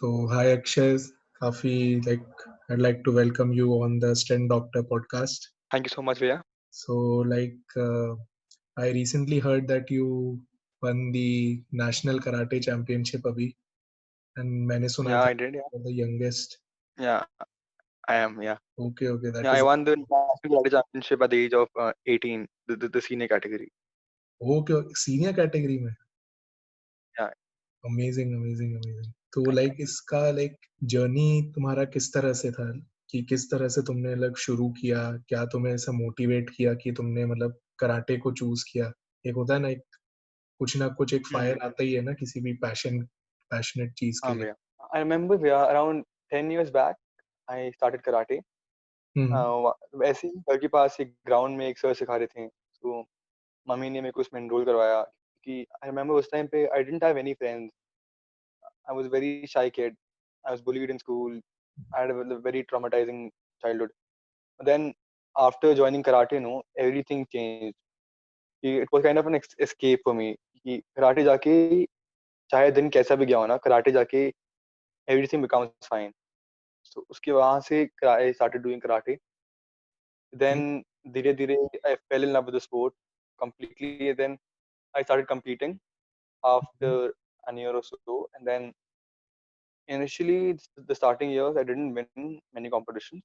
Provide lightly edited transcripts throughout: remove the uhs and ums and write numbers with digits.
तो हाय अक्षय, काफी like I'd like to welcome you on the Strength Doctor podcast. Thank you so much, Vijay. So I recently heard that you won the National Karate Championship अभी, and मैंने सुना Yeah, था I did. Yeah, you're the youngest. yeah, I am. Yeah, Okay, that yeah. I is won the national karate championship at the age of 18, the senior category. okay. Senior category में Yeah, amazing. तो thank you. Like इसका like journey तुम्हारा किस तरह से था कि किस तरह से तुमने लाइक शुरू किया, क्या तुम्हें ऐसा मोटिवेट किया कि तुमने मतलब कराटे को चूज किया? एक होता है ना, एक कुछ ना कुछ एक Hmm. फायर आता ही है ना किसी भी पैशनेट चीज के लिए। Yeah. I remember, yeah, around 10 years back, I started karate. हम्म वैसे ही घर के पास एक ग्राउंड में एक सर सिखा रहे थे, तो मम्मी ने मेरे को उसमें एनरोल करवाया कि आई रिमेम्बर उस टाइम पे I didn't have any friends. I was very shy kid. I was bullied in school. I had a very traumatising childhood. Then after joining karate, everything changed. It was kind of an escape for me. कि karate जाके चाहे दिन कैसा भी गया हो ना, karate जाके everything becomes fine. So उसके वहाँ से I started doing karate. Then धीरे धीरे I fell in love with the sport completely. Then I started competing after an year or so. And then initially the starting years I didn't win many competitions.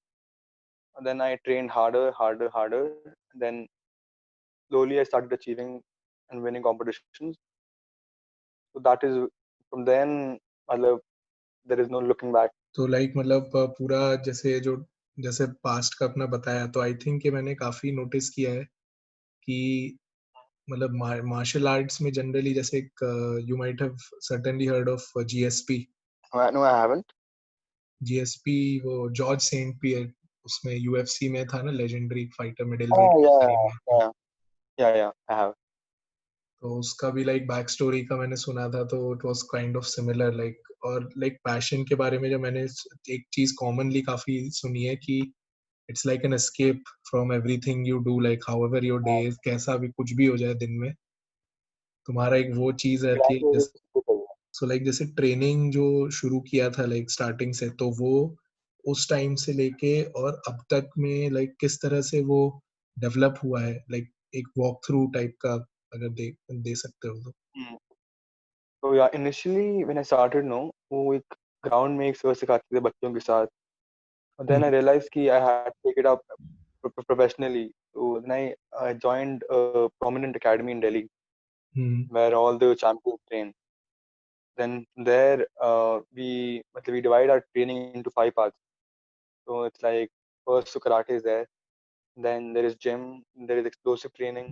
And then I trained harder. And then slowly I started achieving and winning competitions. So that is from then, मतलब there is no looking back. तो like मतलब पूरा जैसे past का अपना बताया, तो I think ये मैंने काफी नोटिस किया है कि मतलब मार्शल आर्ट्स में जनरली जैसे you might have certainly heard of GSP. No, I haven't. GSP वो जॉर्ज सेंट पियर, उसमें यूएफसी में था ना, legendary fighter, middle weight Oh category में। yeah, yeah, yeah. I have. तो उसका भी लाइक बैक स्टोरी का मैंने सुना था, तो it was kind of similar like. और लाइक पैशन के बारे में जब मैंने एक चीज कॉमनली काफी सुनी है कि it's like an escape from everything you do, like however your day, कैसा भी कुछ भी हो जाए दिन में, तुम्हारा एक वो चीज रहती है Exactly. जैसे। सो लाइक जैसे ट्रेनिंग जो शुरू किया था लाइक स्टार्टिंग से, तो वो उस टाइम से लेके और अब तक में लाइक किस तरह से वो डेवलप हुआ है, लाइक एक वॉक थ्रू टाइप का अगर दे सकते हो तो। Hmm. So yeah, initially when I started, no, वो एक ग्राउंड में एक सर सिखाते थे बच्चों के साथ. And then I realized कि I had to take it up professionally. So then I joined a prominent academy in Delhi where all the champions train. Then there we divide our training into 5 parts. So it's like first so karate is there, then there is gym, there is explosive training,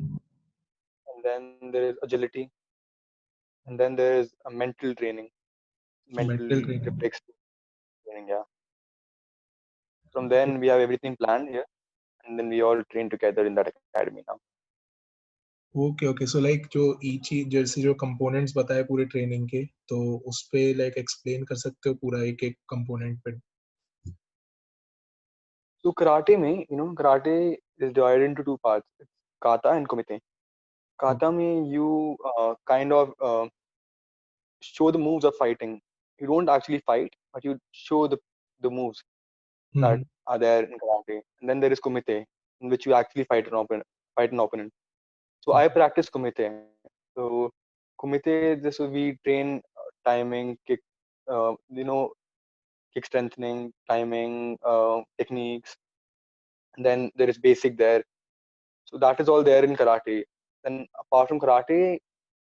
and then there is agility, and then there is a mental training, mental mental training. reflex training. Yeah. From then we have everything planned here, and then we all train together in that academy now. Okay so like जो each जैसे जो components बताए पूरे training के, तो उस पे like explain कर सकते हो पूरा एक एक कंपोनेंट पे? So karate mein, karate is divided into 2 parts. It's kata and kumite. Kata mein you kind of show the moves of fighting. You don't actually fight, but you show the moves that hmm are there in karate. And then there is kumite, in which you actually fight an opponent. So I practice kumite. So kumite, this we train timing, uh, you know, kick strengthening, timing, techniques. And then there is basic there. So that is all there in karate. Then apart from karate,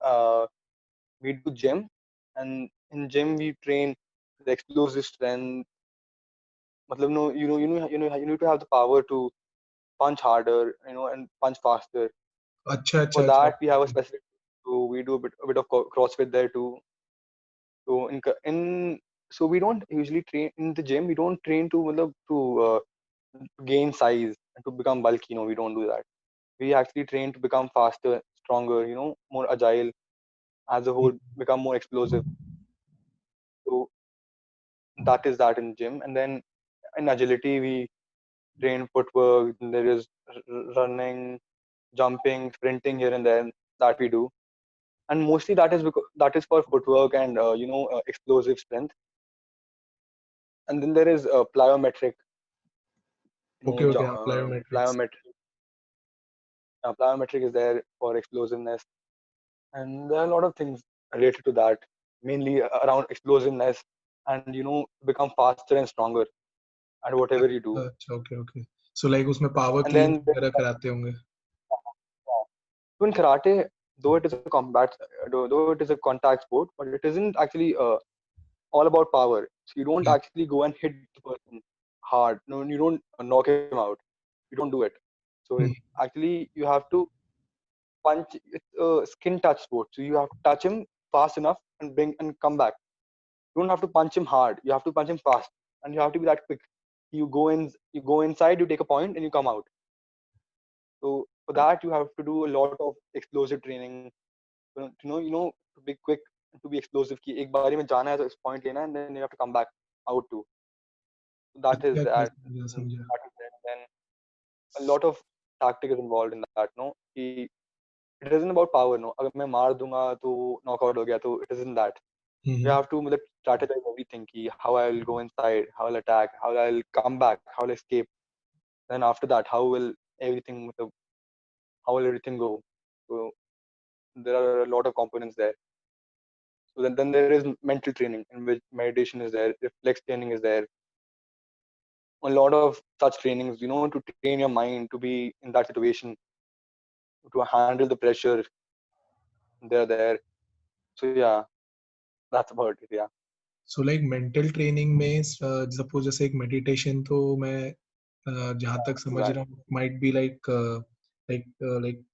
uh, we do gym, and in gym we train the explosive strength. Matlab, no, you need to have the power to punch harder, and punch faster. अच्छा For अच्छा अच्छा that we have a specific. So we do a bit of CrossFit there too. So so we don't usually train in the gym. We don't train to gain size and to become bulky. No, we don't do that. We actually train to become faster, stronger. More agile as a whole, become more explosive. So that is that in gym. And then in agility we train footwork. There is running, jumping, sprinting here and there that we do. And mostly that is for footwork and explosive strength. And then there is plyometric, Okay, okay, हाँ, plyometrics. plyometric. Plyometric is there for explosiveness, and there are a lot of things related to that, mainly around explosiveness, and become faster and stronger at whatever you do. अच्छा, okay, okay. So like उसमें power And cleans then वगैरह कराते होंगे. so in karate, though it is a contact sport, but it isn't actually all about power. So you don't Yeah. actually go and hit the person hard. No, you don't knock him out. You don't do it. So Hmm. actually you have to punch. It's a skin touch sport. So you have to touch him fast enough and bring and come back. You don't have to punch him hard. You have to punch him fast, and you have to be that quick. You go inside, you take a point, and you come out. So for that, you have to do a lot of explosive training. To be quick, to be explosive. कि एक बारी में जाना है तो इस point लेना है, and then you have to come back out too. So that is अच्छा, अच्छा, that. समझा, And समझा. that is it. Then a lot of tactic is involved in that. No, कि it isn't about power. No, अगर मैं मार दूंगा तो knockout हो गया तो it isn't that. You hmm. have to मतलब strategize everything. कि how I'll go inside, how I'll attack, how I'll come back, how I'll escape. Then after that, everything how will everything go? So there are a lot of components there. So then there is mental training in which meditation is there, reflex training is there, a lot of such trainings, to train your mind to be in that situation, to handle the pressure. They're there. So yeah, that's about it. Yeah. So like mental training में suppose जैसे एक meditation तो मैं जहाँ तक समझ रहा Exactly. हूँ might be like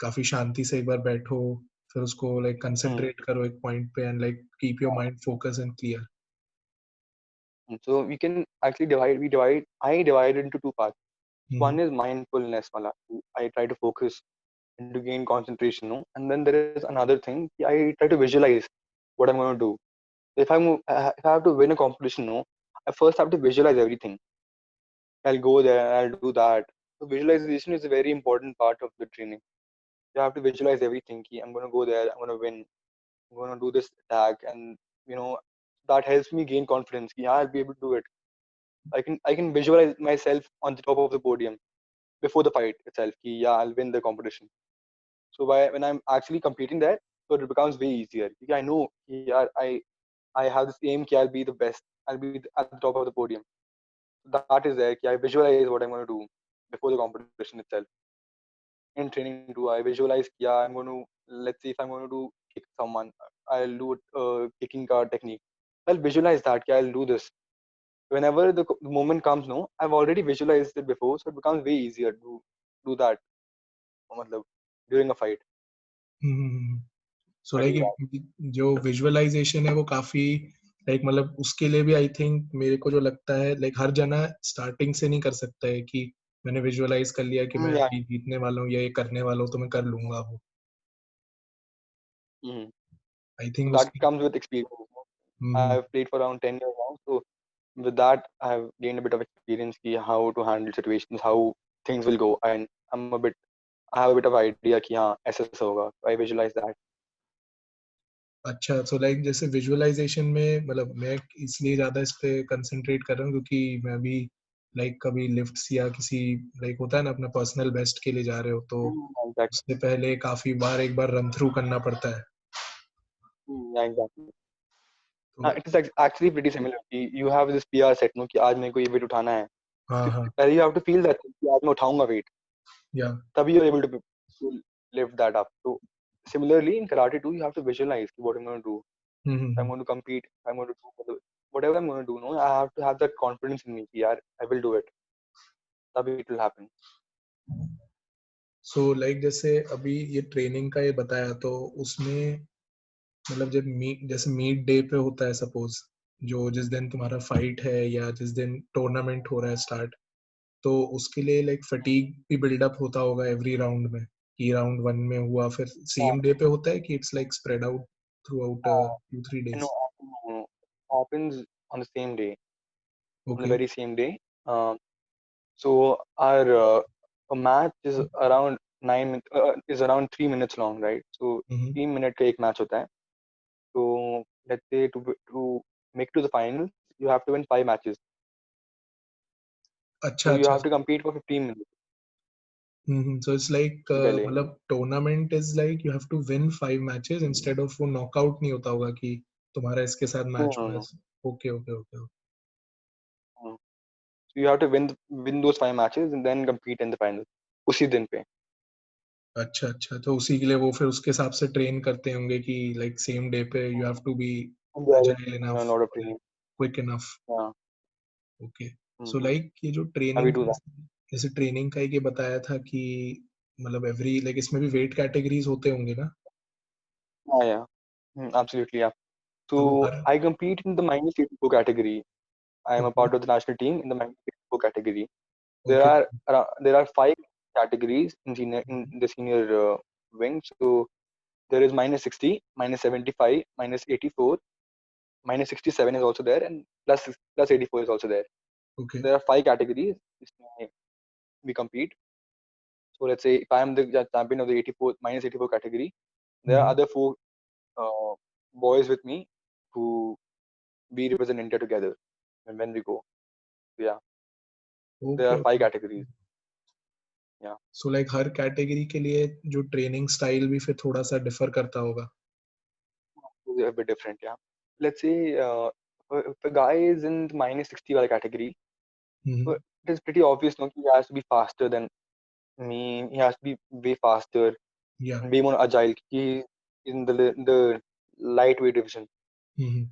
काफी शांति से एक बार बैठो फिर उसको like Hmm. concentrate करो एक point पे and like keep your mind focused and clear. So we can actually I divide it into two parts. Hmm. One is mindfulness wala. I try to focus and to gain concentration, no? And then there is another thing. I try to visualize what I'm going to do. If I have to win a competition, no, I first have to visualize everything. I'll go there, I'll do that. So visualization is a very important part of the training. You have to visualize everything. Ki, I'm going to go there, I'm going to win, I'm going to do this attack, and you know that helps me gain confidence. Ki, yeah, I'll be able to do it. I can visualize myself on the top of the podium before the fight itself. Ki, yeah, I'll win the competition. So when I'm actually competing there, so it becomes way easier. Ki, I know, ki, yeah, I have this aim. Ki, I'll be the best. I'll be at the top of the podium. That is there. Ki, I visualize what I'm going to do before the competition itself. In training too, I visualize, yeah, I'm going to, let's say if I'm going to do kick someone, I'll do kicking guard technique. I'll visualize that, yeah, I'll do this. Whenever the moment comes, no, I've already visualized it before, so it becomes way easier to do that matlab, during a fight. So But like yeah, जो visualization है वो काफी like मतलब उसके लिए भी I think मेरे को जो लगता है like हर जना starting से नहीं कर सकता है कि मैंने visualize कर लिया कि मैं yeah. अभी जीतने वाला हूँ या ये करने वाला हूँ तो मैं कर लूंगा वो. Mhm. I So think that उसकी. comes with experience. Hmm. I've played for around 10 years now, so with that I've gained a bit of experience ki how to handle situations, how things will go, and I have a bit of idea कि हाँ ऐसे ऐसे होगा. I visualize that. अच्छा, so like जैसे visualization में मतलब मैं इसलिए ज्यादा इस पे कंसंट्रेट कर रहा हूँ क्योंकि मैं अभी like कभी लिफ्ट्स या किसी like होता है ना अपना पर्सनल बेस्ट के लिए जा रहे हो तो Exactly. उससे पहले काफी बार एक बार रन थ्रू करना पड़ता है Yeah, exactly. तो. It is actually pretty similar. You have this PR set, no, कि आज मेरे को ये weight उठाना है. हाँ, हाँ. पहले you have to feel that कि आज मैं उठाऊंगा weight. या. तभी you're able to lift that up. So similarly in karate too, you have to visualize what I'm going to do. If I'm hmm. going to compete, if I'm going to do whatever I'm going to do, no, I have to have that confidence in me कि यार I will do it. तभी it will happen. So like जैसे अभी ये training का ये बताया तो उसमें मतलब जब मीट जैसे मीट डे पे होता है सपोज जो जिस दिन तुम्हारा फाइट है या जिस दिन टूर्नामेंट हो रहा है स्टार्ट तो उसके लिए लाइक फटीग भी बिल्डअप होता होगा एवरी राउंड में कि राउंड वन में हुआ फिर सेम डे पे होता है कि it's like spread out throughout two three No, days. no, happens on the same day, on the okay. very same day. So our match is around is around 3 minutes long, right? So 3 minute का एक match होता है. So let's say to make to the final, you have to win 5 matches. अच्छा So you अच्छा। have to compete for 15 minutes So it's like पहले. मतलब tournament is like you have to win 5 matches instead of वो knockout नहीं होता होगा कि तुम्हारा इसके साथ No, मैच no, हुआ है। no, okay okay okay. no. So you have to win those 5 matches and then compete in the final. उसी दिन पे. अच्छा अच्छा, तो उसी के लिए वो फिर उसके हिसाब से ट्रेन करते होंगे कि लाइक सेम डे पे you have to be And there is agile a enough lot of और training. Quick enough. Yeah. Okay. So Mm-hmm. Like ये जो And we training do that. जैसे ट्रेनिंग का एक ये बताया था कि मतलब एवरी लाइक इसमें भी वेट कैटेगरीज होते होंगे ना? Yeah, yeah. Absolutely, yeah. तो वो So her I compete in the minus 84 category. I am a okay part of the national team in the minus 84 category. There okay. are there are 5 categories in the senior wing. So there is minus 60, minus 75, minus 84, minus 67 is also there, and plus 84 is also there. Okay. There are 5 categories we compete. So let's say if I am the champion of the 84 minus 84 category, there are other 4 uh, boys with me who we represent India together. And when we go, yeah, there okay are five okay. categories. Yeah, so like her category के लिए जो training style भी फिर थोड़ा सा differ करता होगा। they're a bit different. Yeah, let's say if a guy is in the minus 60 wala category, so it is pretty obvious, no, he has to be faster than me. He has to be way faster या and way more agile. He is in the lightweight division,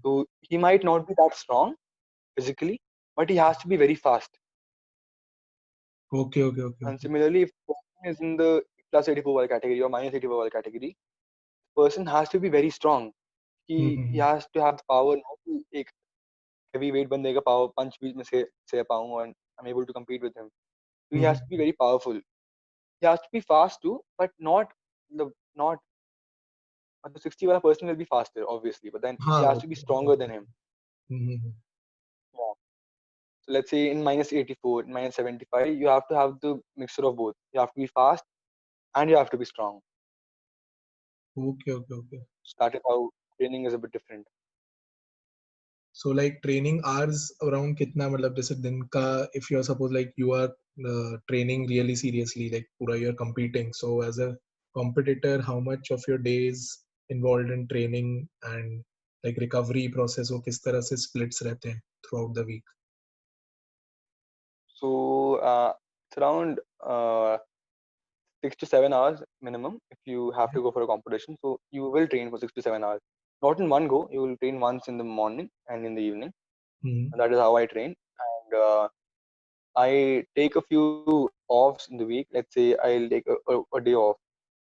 so he might not be that strong physically, but he has to be very fast. Okay okay okay And okay. similarly, if person is in the plus 84 wala category or minus 84 wala category, person has to be very strong. He has to have the power, no, कि एक heavy weight बंदे का power punch भी मैं से पाऊँ and I'm able to compete with him. So he has to be very powerful. He has to be fast too, but not the 60 wala person will be faster obviously, but then he हाँ has to be okay stronger than him. Okay. Yeah. So let's say in minus 84, in minus 75, you have to have the mixture of both. You have to be fast and you have to be strong. Okay okay okay. So that is how training is a bit different. So like training hours around कितना, मतलब जैसे दिन का if you are suppose like you are training really seriously like पूरा you are competing, so as a competitor how much of your day is involved in training and like recovery process वो किस तरह से splits रहते हैं throughout the week? So it's around 6 to 7 hours minimum if you have to go for a competition. So you will train for 6 to 7 hours. Not in one go. You will train once in the morning and in the evening. And that is how I train. And I take a few offs in the week. Let's say I'll take a day off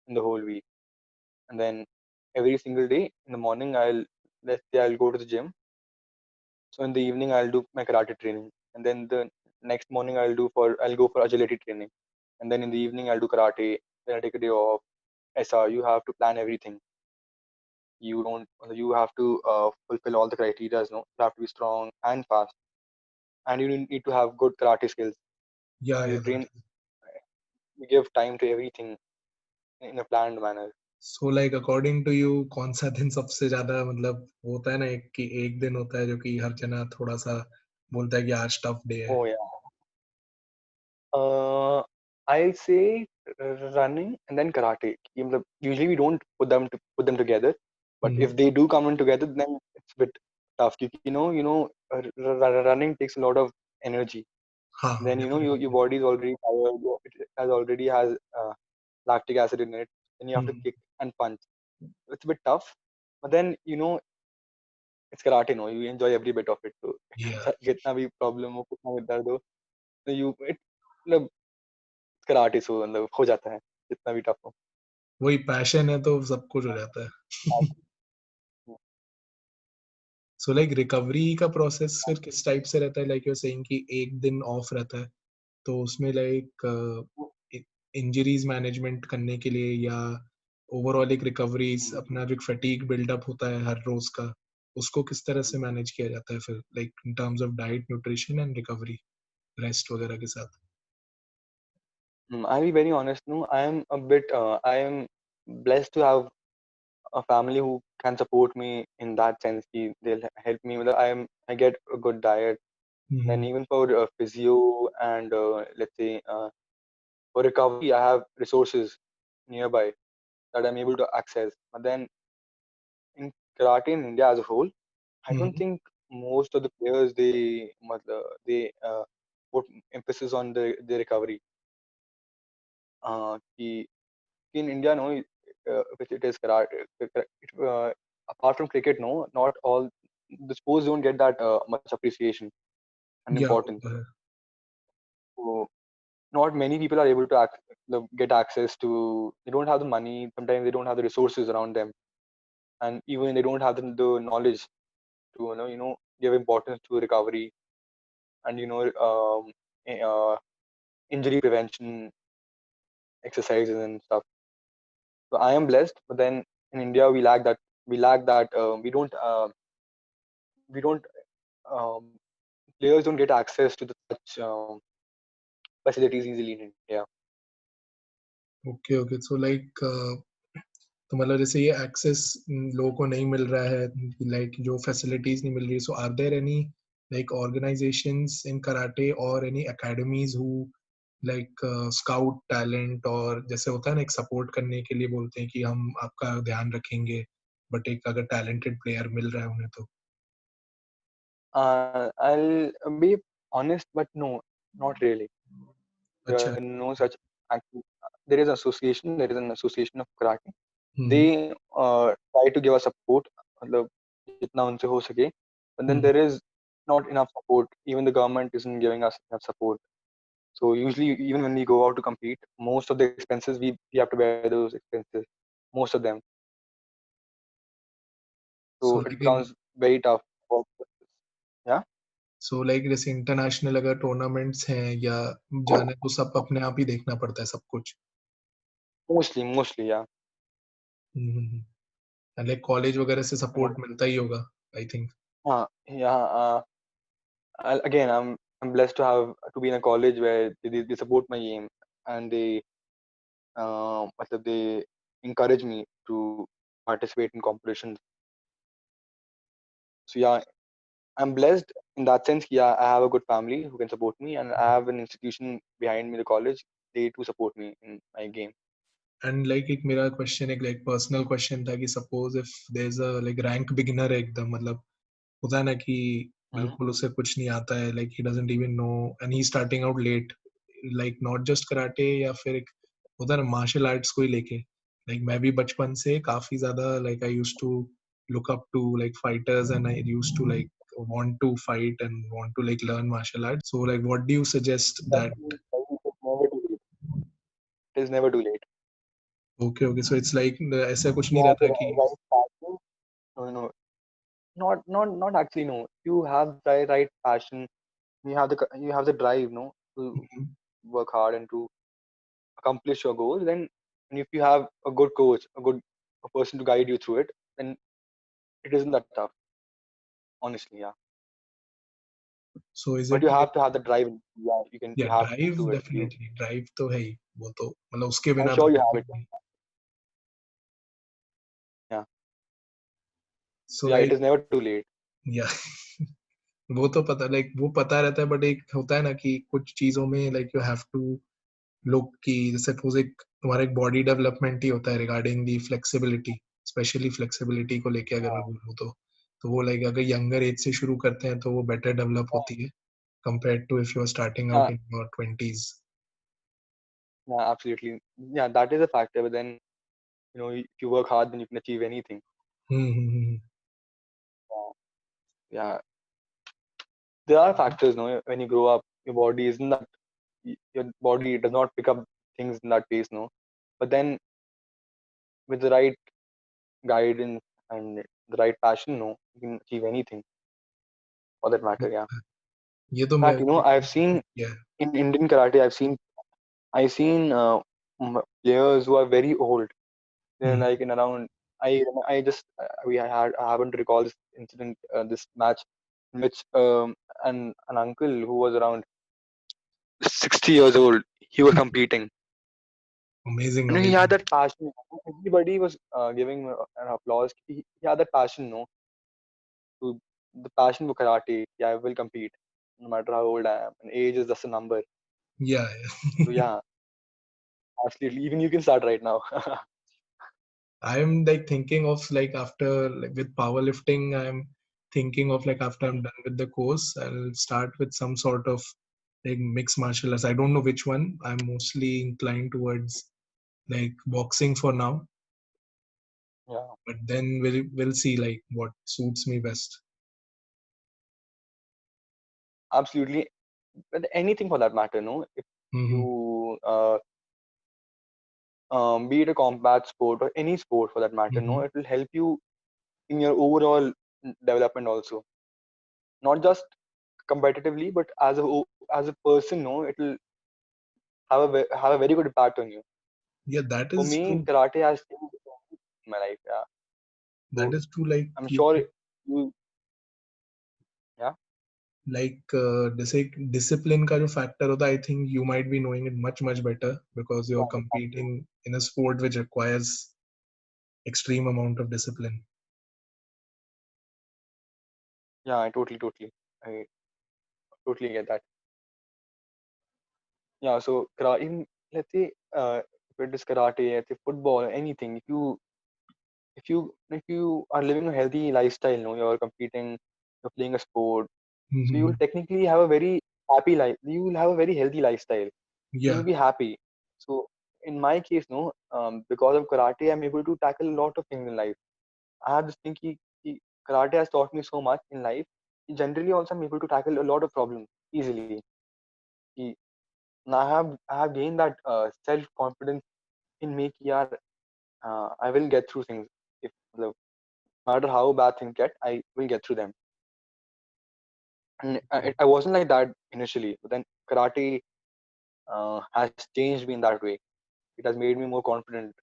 in the whole week. And then every single day in the morning, let's say I'll go to the gym. So in the evening, I'll do my karate training. And then the next morning, I'll go for agility training. And then in the evening, I'll do karate. Then I take a day off. SR, you have to plan everything. You have to fulfill all the criteria. No, you have to be strong and fast, and you need to have good karate skills. Yeah You that train, you give time to everything in a planned manner. so like according to you कौन सा दिन सबसे ज्यादा मतलब होता है ना एक कि एक दिन होता है जो कि हर जना थोड़ा सा बोलता है कि आज टफ डे है? Oh yeah. I'll say running and then karate. Usually we don't put them together, but if they do come in together, then it's a bit tough. Running takes a lot of energy. हाँ हाँ Then your definitely। body is already tired. It has already has lactic acid in it. Then you have to kick and punch. It's a bit tough, but then it's karate. No, you enjoy every bit of it. So yeah कितना भी problem हो, कितना भी दर्द हो, तो मतलब karate सो मतलब हो जाता है जितना भी टफ हो. वही पैशन है तो सब कुछ हो जाता है। सो लाइक रिकवरी का प्रोसेस फिर किस टाइप से रहता है? लाइक यू आर सेइंग कि एक दिन ऑफ रहता है, तो उसमें लाइक इंजरीज मैनेजमेंट करने के लिए या ओवरऑल एक रिकवरीज अपना जो फटीग बिल्डअप होता है हर रोज का, उसको किस तरह से मैनेज किया जाता है फिर like in terms of diet nutrition and recovery rest वगैरह के साथ? I'll be very honest. No, I am blessed to have a family who can support me in that sense. They'll help me. I get a good diet. Then Mm-hmm. even for physio and let's say for recovery, I have resources nearby that I'm able to access. But then in karate in India as a whole, I don't Mm-hmm. think most of the players they put emphasis on the recovery. कि in India, no, which it is karate. Apart from cricket, no, not all the sports don't get that much appreciation and Yeah, वो importance. तो है. So not many people are able to get access to. They don't have the money. Sometimes they don't have the resources around them, and even they don't have the knowledge to give importance to recovery and injury prevention exercises and stuff. So I am blessed, but then in India we lack that. We don't players don't get access to the such facilities easily in India. Okay okay so like तो मतलब जैसे ये access लोगों को नहीं मिल रहा है, like जो फैसिलिटीज नहीं मिल रही, so are there any like organisations in karate और any academies who like scout talent, और जैसे होता है ना एक सपोर्ट करने के लिए बोलते हैं कि हम आपका ध्यान रखेंगे, बट एक अगर टैलेंटेड प्लेयर मिल रहा है उन्हें तो. I'll be honest, but no, not really. There अच्छा. are no such. There is association. There is an association of karate. Hmm. They try to give us support, मतलब जितना उनसे हो सके. But then hmm. there is not enough support. Even the government isn't giving us enough support. So usually, even when we go out to compete, most of the expenses we have to bear those expenses, most of them. So So it like becomes very tough. Yeah, so like जैसे international अगर tournaments हैं या जाना है तो सब अपने आप ही देखना पड़ता है सब कुछ. mostly, yeah. लाइक कॉलेज वगैरह से Mo- सपोर्ट मिलता ही होगा, I think. Yeah. Again, I'm blessed to be in a college where they support my game and they encourage me to participate in competitions. So yeah, I'm blessed in that sense. Yeah, I have a good family who can support me, and I have an institution behind me, the college. They too support me in my game. And like एक मेरा question, एक like personal question था कि suppose if there is a like rank beginner है एकदम, मतलब होता है ना कि Mhm. बिल्कुल उसे कुछ नहीं आता है, like he doesn't even know and he starting out late, like not just karate या फिर एक होता है ना मार्शल आर्ट्स को ही लेके, लाइक मैं भी बचपन से काफी ज्यादा like I used to look up to like fighters and I used to like want to fight and want to like learn martial arts, so like what do you suggest that? It is never too late. Okay, okay, so it's like ऐसा कुछ You नहीं have the रहता कि. right passion. No, not actually. No, you have the right passion. You have the drive, no, to Mhm. work hard and to accomplish your goals. Then, and if you have a good coach, a person to guide you through it, then it isn't that tough. Honestly, yeah. So is But it you like, have to have the drive. Yeah, yeah, You have to drive do it. Definitely, drive तो है ही, वो तो मतलब उसके I'm बिना तो sure you फिर have कुछ it. नहीं. Yeah. So So yeah, it like, is never too late. या वो तो पता, लाइक वो पता रहता है, बट एक होता है ना कि कुछ चीजों में like you have to look की, जैसे सपोज एक तुम्हारा एक बॉडी डेवलपमेंट ही होता है regarding the flexibility, specially flexibility को लेके अगर मैं हाँ, बोलूँ तो वो लाइक अगर यंगर एज से शुरू करते हैं तो वो बेटर डेवलप होती है compared to if you're starting out हाँ, in your 20s. yeah, absolutely. Yeah, that is a factor. But then, if you work hard, then you can achieve anything. Mm-hmm. Uh, Yeah, there are factors. No, when you grow up, your body isn't that. Your body does not pick up things in that pace. No, but then with the right guidance and the right passion, no, you can achieve anything for that matter. Yeah. ये तो In मैं fact, I've seen किया है. in Indian karate, I've seen players who are very old. They're hmm. like in around. I just I haven't recalled this incident, this match in which an uncle who was around 60 years old, he was competing. Amazing, And he had amazing. that passion. Everybody was giving him an applause. He had that passion, no, to the passion for karate. Yeah, I will compete. no matter how old I am. And age is just a number. Yeah, So yeah. yeah, absolutely. Even you can start right now. I'm like thinking of like after like with powerlifting, I'm thinking of like after I'm Mm, done with the course, I'll start with some sort of like mixed martial arts. I don't know which one. I'm mostly inclined towards like boxing for now, yeah, but then we'll see like what suits me best. absolutely. But anything for that matter, no? If Hmm. you be it a combat sport or any sport for that matter, no, Hmm. it will help you in your overall development also. Not just competitively, but as a person, no, it will have a very good impact on you. Yeah, that For is me, true. karate has changed my life. Yeah, That so is true. Like I'm you sure you. Yeah. like जैसे discipline का जो factor होता है, I think you might be knowing it much better because you're Yeah, exactly. competing in a sport which requires extreme amount of discipline. Yeah, I totally get that. Yeah, so in let's say if it is karate, let's say football, or anything. If you are living a healthy lifestyle, no, you're competing, you're playing a sport, so you will Mhm. technically have a very happy life. You will have a very healthy lifestyle. You will Yeah, be happy. So in my case, no, because of karate, I'm able to tackle a lot of things in life. I have this thing ki karate has taught me so much in life. Generally, also I'm able to tackle a lot of problems easily. Ki, and I have gained that self confidence in me. Ki, yaar, I will get through things. If no matter how bad things get, I will get through them. And I wasn't like that initially, but then karate has changed me in that way. It has made me more confident.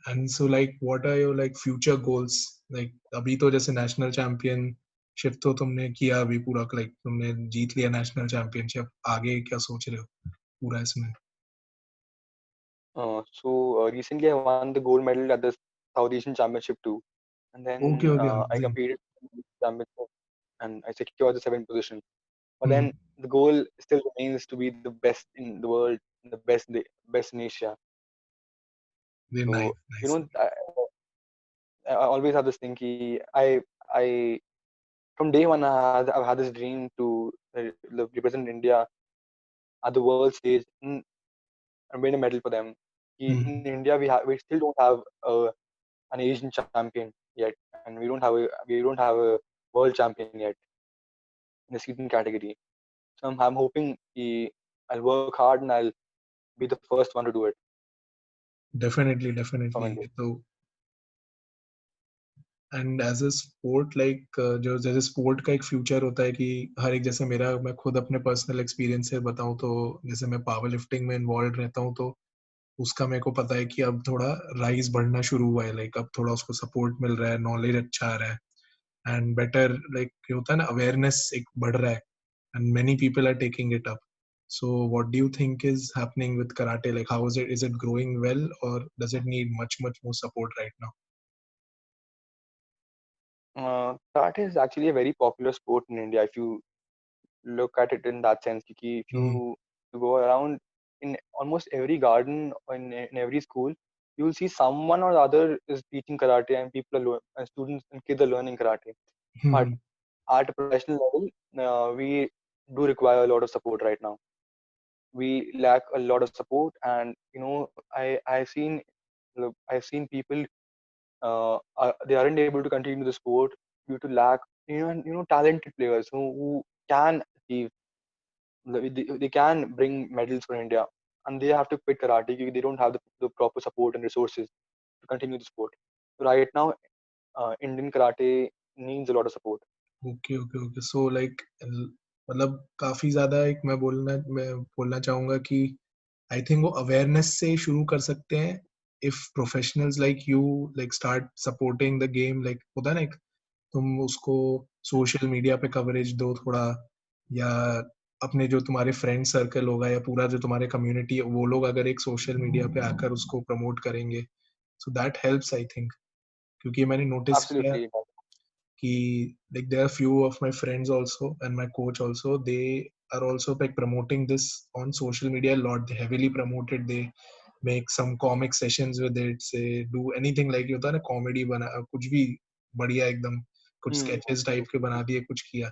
and so like what are your like future goals? Like अभी तो जैसे national championship तो तुमने किया अभी पूरा like तुमने जीत लिया national championship. आगे क्या सोच रहे हो पूरा इसमें? So recently, I won the gold medal at the South Asian Championship too, and Okay, then okay, I amazing. competed in the championship and I secured the seventh position. But Hmm. then the goal still remains to be the best in the world, the best in Asia. Very nice, So nice. I always have this thing. I from day one I've had this dream to represent India at the world stage and win a medal for them. Hmm. In India, we still don't have an Asian champion yet, and we don't have a world champion yet in the seating category. So I'm hoping I'll work hard and I'll be the first one to do it Definitely, from definitely. India. ये तो and as a sport like जो जैसे sport का एक future होता है कि हर एक जैसे मेरा मैं खुद अपने पर्सनल एक्सपीरियंस से बताऊं तो जैसे मैं पावर लिफ्टिंग में इन्वॉल्व रहता हूं तो उसका मेरे को पता है कि अब थोड़ा राइज बढ़ना शुरू हुआ है लाइक अब थोड़ा उसको सपोर्ट मिल रहा है नॉलेज अच्छा आ रहा है एंड बेटर लाइक होता है ना अवेयरनेस एक बढ़ रहा है and many people are taking it up so what do you think is happening with karate like how is it growing well or does it need much more support right now? Karate is actually a very popular sport in India if you look at it in that sense. Because if Hmm. you go around in almost every garden or in every school, you will see someone or the other is teaching karate, and and students and kids are learning karate. But Hmm. at a professional level, we do require a lot of support right now. We lack a lot of support, and I've seen people they aren't able to continue the sport due to lack talented players who can achieve they can bring medals for India, and they have to quit karate because they don't have the proper support and resources to continue the sport. So right now, Indian karate needs a lot of support. Okay okay okay so like मतलब काफी ज्यादा एक मैं बोलना चाहूंगा कि I think वो awareness से शुरू कर सकते हैं if professionals like you like start supporting the game like होता है ना एक तुम उसको सोशल मीडिया पे कवरेज दो थोड़ा या अपने जो तुम्हारे फ्रेंड सर्कल होगा या पूरा जो तुम्हारे कम्युनिटी है वो लोग अगर एक सोशल मीडिया पे आकर उसको प्रमोट करेंगे so that helps I think क्योंकि मैंने नोटिस किया Absolutely, कि like there are few of my friends also and my coach also, they are also like promoting this on social media a lot. They heavily promote it. They make some comic sessions with it, say do anything like ये होता है ना comedy बना कुछ भी बढ़िया एकदम कुछ Hmm. स्केचेस टाइप के बना दिए कुछ किया।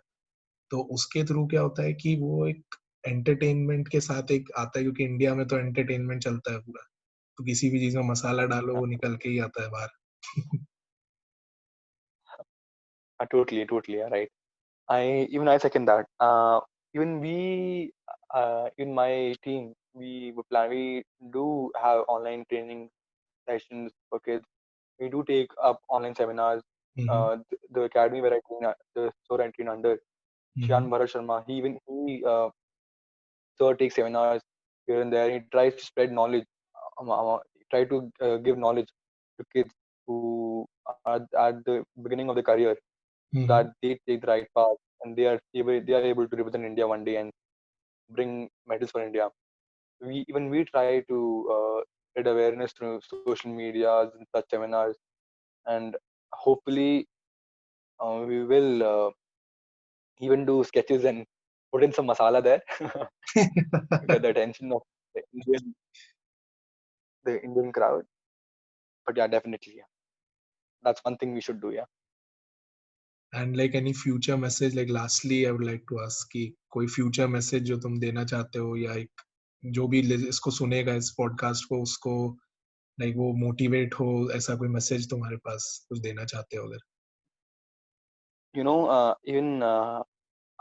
तो उसके थ्रू क्या होता है कि वो एक एंटरटेनमेंट के साथ एक आता है, क्योंकि इंडिया में तो एंटरटेनमेंट चलता है पूरा, तो किसी भी चीज में मसाला डालो वो निकल के ही आता है बाहर। Totally, yeah, right. I second that. Even we, in my team, we do have online training sessions for kids. We do take up online seminars. Hmm, The academy where I train, the store I train under, hmm, Shan Bharat Sharma, he sir takes seminars here and there. He tries to spread knowledge, try to give knowledge to kids who are at the beginning of the career, so hmm, that they take the right path and they are able to represent India one day and bring medals for India. We try to spread awareness through social medias and such seminars, and hopefully we will even do sketches and put in some masala there to get the attention of the Indian crowd. But yeah, definitely, yeah, that's one thing we should do. Yeah. And like any future message, like lastly I would like to ask कि कोई future message जो तुम देना चाहते हो, या एक जो भी इसको सुनेगा इस पॉडकास्ट को उसको लाइक वो मोटिवेट हो, ऐसा कोई मैसेज तुम्हारे पास कुछ देना चाहते हो अगर। Even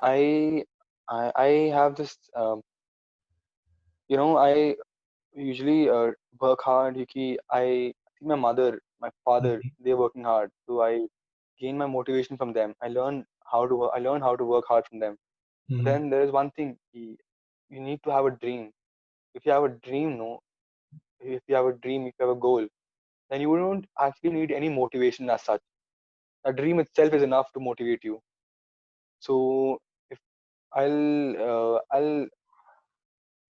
I, I have this. I usually work hard because I see my mother, my father, they're working hard. So I gain my motivation from them. I learn how to work hard from them. But then there is one thing, you need to have a dream. If you have a dream, no, if you have a dream, if you have a goal, then you don't actually need any motivation as such. A dream itself is enough to motivate you. So if I'll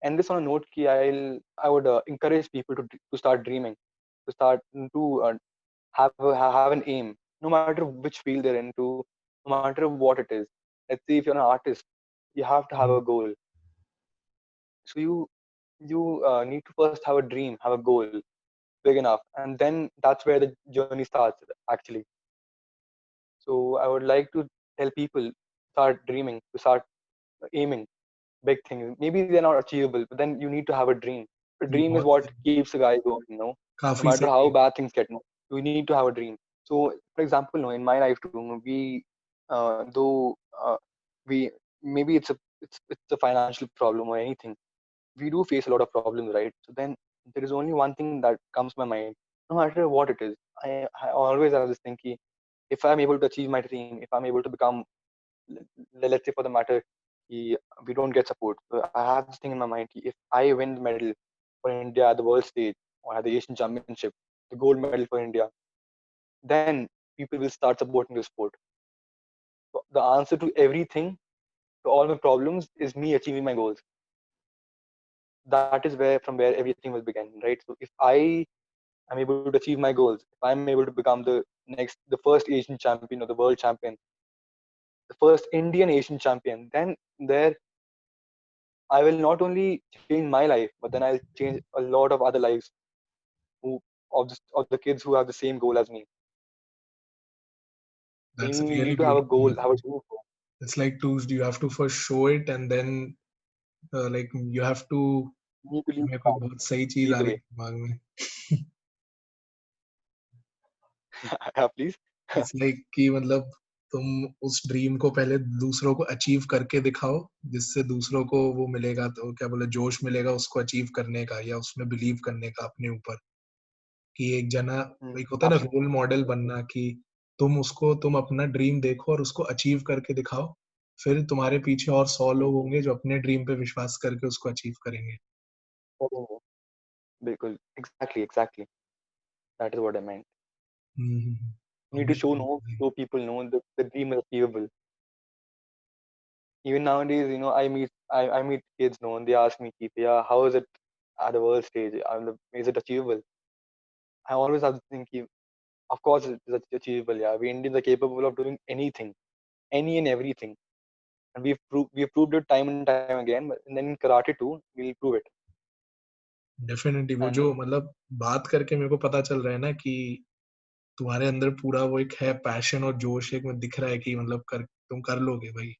end this on a note ki I would encourage people to start dreaming, to start to have an aim, no matter which field they're into, no matter what it is. Let's say if you're an artist, you have to have a goal. So you need to first have a dream, have a goal big enough, and then that's where the journey starts actually. So I would like to tell people, start dreaming, to start aiming big things. Maybe they're not achievable, but then you need to have a dream. A ये dream is बहुत what keeps a guy going, no काफी matter सही how है। bad things get. No, you need to have a dream. So, for example, no, in my life too, though we maybe it's a financial problem or anything, we do face a lot of problems, right? So then there is only one thing that comes to my mind, no matter what it is. I always have this thing, ki, if I'm able to achieve my dream, if I'm able to become, let's say for the matter, we don't get support. So I have this thing in my mind, if I win the medal for India at the world stage or at the Asian Championship, the gold medal for India, then people will start supporting the sport. So the answer to everything, to all my problems, is me achieving my goals. That is from where everything will begin, right? So if I am able to achieve my goals, if I'm able to become the first Asian champion or the world champion, the first Indian Asian champion, then there I will not only change my life, but then I'll change a lot of other lives who of the kids who have the same goal as me. So that's you really need to have a beautiful. goal, have a dream. It's like to you have to first show it and then like you have to. You need to lead मेरे the को path, बहुत सही चीज lead uh the रही way. है दिमाग में। Yeah, please. It's like कि मतलब तुम उस ड्रीम को पहले दूसरों को अचीव करके दिखाओ, जिससे दूसरों को वो मिलेगा, तो क्या बोले जोश मिलेगा उसको अचीव करने का या उसमें बिलीव करने का अपने ऊपर, कि एक जना एक होता है ना रोल मॉडल बनना, कि तुम अपना ड्रीम देखो और उसको अचीव करके दिखाओ, फिर तुम्हारे पीछे और 100 लोग होंगे जो अपने ड्रीम पे विश्वास करके उसको अचीव करेंगे। Absolutely. बिल्कुल, exactly. That is what I meant. You need to show amazing. no, show people know the dream is achievable. Even nowadays, I meet kids, and they ask me, yeah, how is it at the world stage? Is it achievable? I always have to think, of course it's achievable. Yeah, we Indians are capable of doing anything, any and everything, and we've proved it time and time again. But and then in karate too, we'll prove it. Definitely वो जो And मतलब बात करके मेरे को पता चल रहा है ना कि तुम्हारे अंदर पूरा वो एक है पैशन और जोश एक में दिख रहा है कि मतलब कर तुम कर लोगे भाई.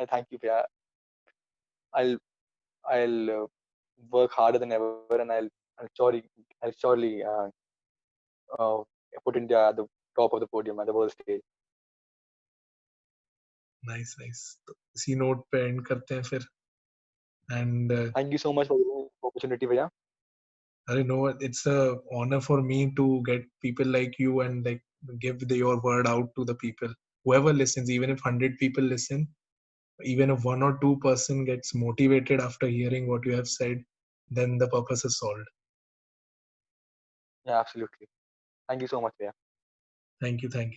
I thank you. Yeah, I'll I'll work harder than ever, and I'll surely uh, put India at the top of the podium at the world stage. Nice nice. तो इसी नोट पे एंड करते हैं फिर. And Thank you so much for the opportunity, Bhaiya. I know it's a honor for me to get people like you and like give your word out to the people. Whoever listens, even if 100 people listen, even if one or two person gets motivated after hearing what you have said, then the purpose is solved. Yeah, absolutely. Thank you so much, Bhaiya. Thank you. Thank you.